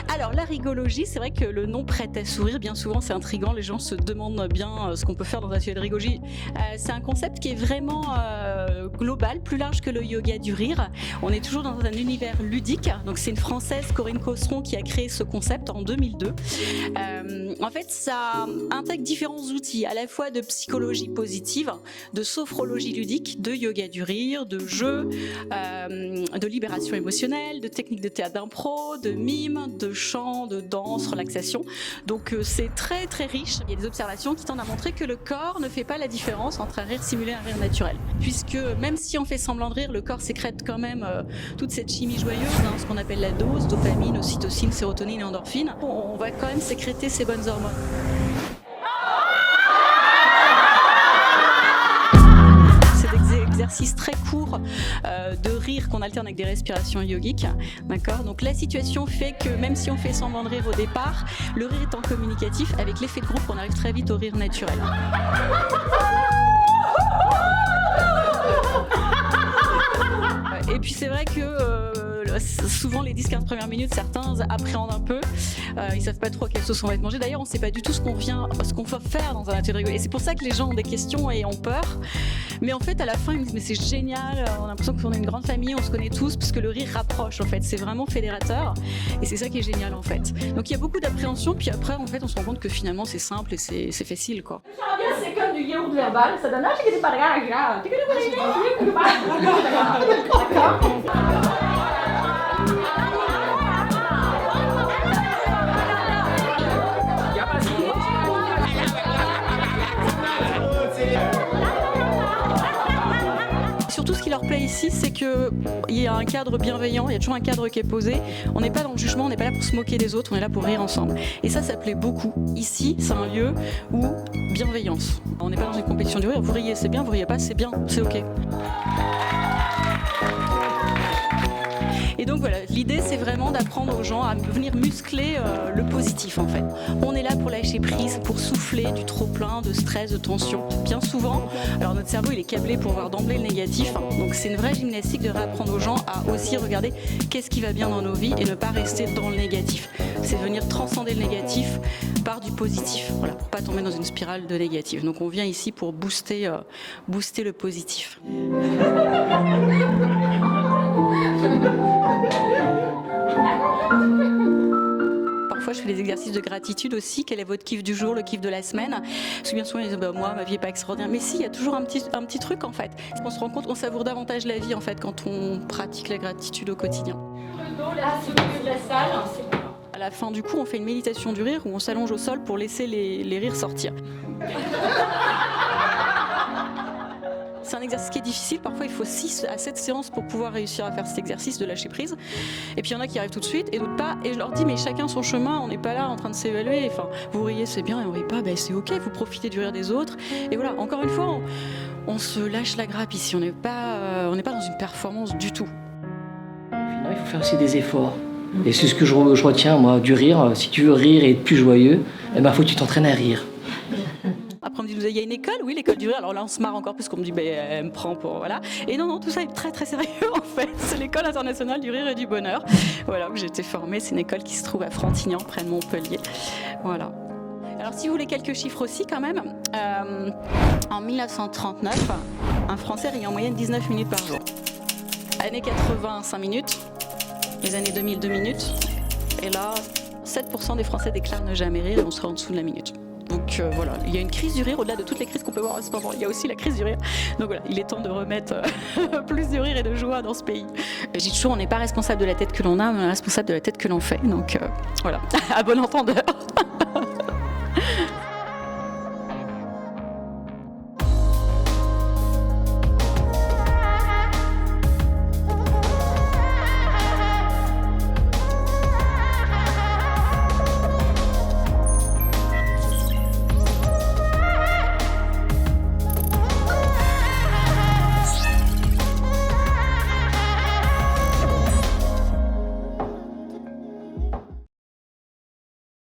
Alors la rigologie, c'est vrai que le nom prête à sourire, bien souvent c'est intriguant, les gens se demandent bien ce qu'on peut faire dans un atelier de rigologie. C'est un concept qui est vraiment global, plus large que le yoga du rire. On est toujours dans un univers ludique, donc c'est une Française, Corinne Cosseron, qui a créé ce concept en 2002. En fait, ça intègre différents outils, à la fois de psychologie positive, de sophrologie ludique, de yoga du rire, de jeu, de libération émotionnelle, de techniques de théâtre d'impro, de mime, de chant, de danse, relaxation. Donc c'est très très riche. Il y a des observations qui tendent à montrer que le corps ne fait pas la différence entre un rire simulé et un rire naturel. Puisque même si on fait semblant de rire, le corps sécrète quand même toute cette chimie joyeuse, ce qu'on appelle la dose, dopamine, ocytocine, sérotonine et endorphine. On va quand même sécréter ces bonnes hormones. Exercice très court de rire qu'on alterne avec des respirations yogiques, d'accord. Donc la situation fait que même si on fait semblant de rire au départ, le rire étant communicatif, avec l'effet de groupe, on arrive très vite au rire naturel. Et puis c'est vrai que souvent les 10-15 premières minutes, certains appréhendent un peu, ils savent pas trop à quelle sauce on va être mangé. D'ailleurs, on sait pas du tout ce qu'on va faire dans un atelier de rigolade. Et c'est pour ça que les gens ont des questions et ont peur. Mais en fait, à la fin, ils me disent mais c'est génial, on a l'impression qu'on est une grande famille, on se connaît tous, parce que le rire rapproche en fait. C'est vraiment fédérateur et c'est ça qui est génial en fait. Donc il y a beaucoup d'appréhension, puis après en fait, on se rend compte que finalement c'est simple et c'est facile quoi. C'est comme du yaourt verbal, ça donne Surtout, ce qui leur plaît ici, c'est qu'il y a un cadre bienveillant, il y a toujours un cadre qui est posé. On n'est pas dans le jugement, on n'est pas là pour se moquer des autres, on est là pour rire ensemble. Et ça plaît beaucoup. Ici, c'est un lieu où bienveillance. On n'est pas dans une compétition du rire, vous riez, c'est bien, vous riez pas, c'est bien, c'est ok. Et donc voilà, l'idée c'est vraiment d'apprendre aux gens à venir muscler le positif en fait. On est là pour lâcher prise, pour souffler du trop-plein, de stress, de tension. Bien souvent, alors notre cerveau il est câblé pour voir d'emblée le négatif, donc c'est une vraie gymnastique de réapprendre aux gens à aussi regarder qu'est-ce qui va bien dans nos vies et ne pas rester dans le négatif. C'est venir transcender le négatif par du positif, voilà, pour pas tomber dans une spirale de négatif. Donc on vient ici pour booster le positif. Parfois, je fais des exercices de gratitude aussi. Quel est votre kiff du jour, le kiff de la semaine? Parce que bien souvent, ils disent moi, ma vie n'est pas extraordinaire. Mais si, il y a toujours un petit truc en fait. On se rend compte qu'on savoure davantage la vie en fait quand on pratique la gratitude au quotidien. À la fin du cours, on fait une méditation du rire où on s'allonge au sol pour laisser les rires sortir. C'est un exercice qui est difficile, parfois il faut 6 à 7 séances pour pouvoir réussir à faire cet exercice de lâcher prise. Et puis il y en a qui arrivent tout de suite et d'autres pas. Et je leur dis mais chacun son chemin, on n'est pas là en train de s'évaluer. Enfin, vous riez c'est bien et on rit pas, ben c'est ok, vous profitez du rire des autres. Et voilà, encore une fois, on se lâche la grappe ici, on n'est pas dans une performance du tout. Finalement, il faut faire aussi des efforts. Et c'est ce que je retiens moi du rire. Si tu veux rire et être plus joyeux, il faut que tu t'entraînes à rire. Après on me dit, il y a une école? Oui, l'école du rire. Alors là, on se marre encore plus qu'on me dit, elle me prend pour... Voilà. Et non, tout ça est très très sérieux en fait. C'est l'école internationale du rire et du bonheur. Voilà, où j'ai été formée. C'est une école qui se trouve à Frontignan, près de Montpellier. Voilà. Alors si vous voulez quelques chiffres aussi quand même, en 1939, un Français riait en moyenne 19 minutes par jour. Années 80, 5 minutes. Les années 2000, 2 minutes. Et là, 7% des Français déclarent ne jamais rire et on sera en dessous de la minute. Donc voilà, il y a une crise du rire au-delà de toutes les crises qu'on peut voir en ce moment. Il y a aussi la crise du rire. Donc voilà, il est temps de remettre plus de rire et de joie dans ce pays. Je dis toujours, on n'est pas responsable de la tête que l'on a, mais on est responsable de la tête que l'on fait. Donc voilà, à bon entendeur.